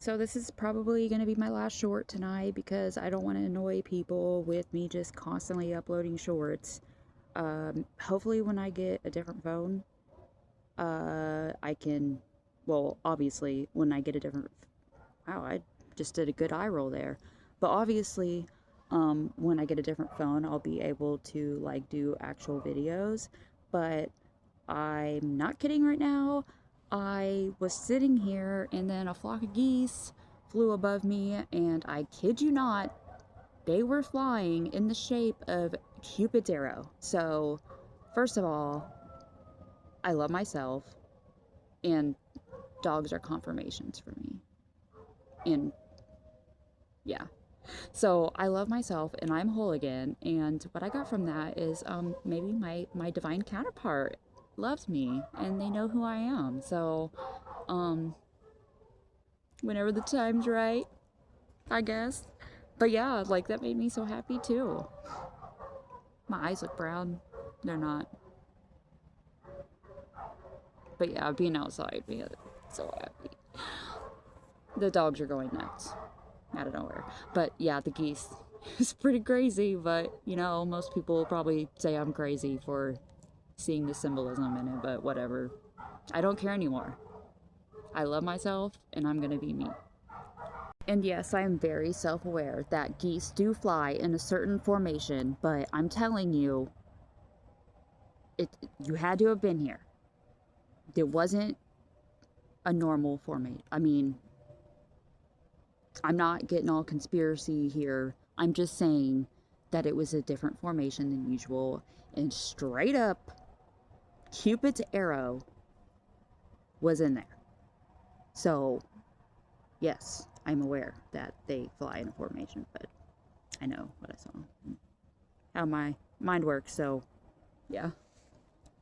So this is probably going to be my last short tonight because I don't want to annoy people with me just constantly uploading shorts. Hopefully when I get a different phone, I can, well, obviously when I get a different, wow, I just did a good eye roll there. But obviously, when I get a different phone, I'll be able to like do actual videos. But I'm not kidding right now. I was sitting here and then a flock of geese flew above me, and I kid you not, they were flying in the shape of Cupid's arrow. So, first of all, I love myself, and dogs are confirmations for me. And yeah. So I love myself and I'm whole again. And what I got from that is maybe my divine counterpart loves me and they know who I am. So um whenever the time's right, I guess. But yeah, like that made me so happy too. My eyes look brown. They're not. But yeah, being outside made me so happy. The dogs are going nuts out of nowhere. But yeah, the geese. It's pretty crazy, but you know, most people probably say I'm crazy for seeing the symbolism in it, but whatever. I don't care anymore. I love myself and I'm gonna be me. And yes, I am very self aware that geese do fly in a certain formation, but I'm telling you, you had to have been here. It wasn't a normal formation. I mean, I'm not getting all conspiracy here. I'm just saying that it was a different formation than usual. And straight up, Cupid's arrow was in there. So, yes, I'm aware that they fly in a formation, but I know what I saw. How my mind works, so yeah.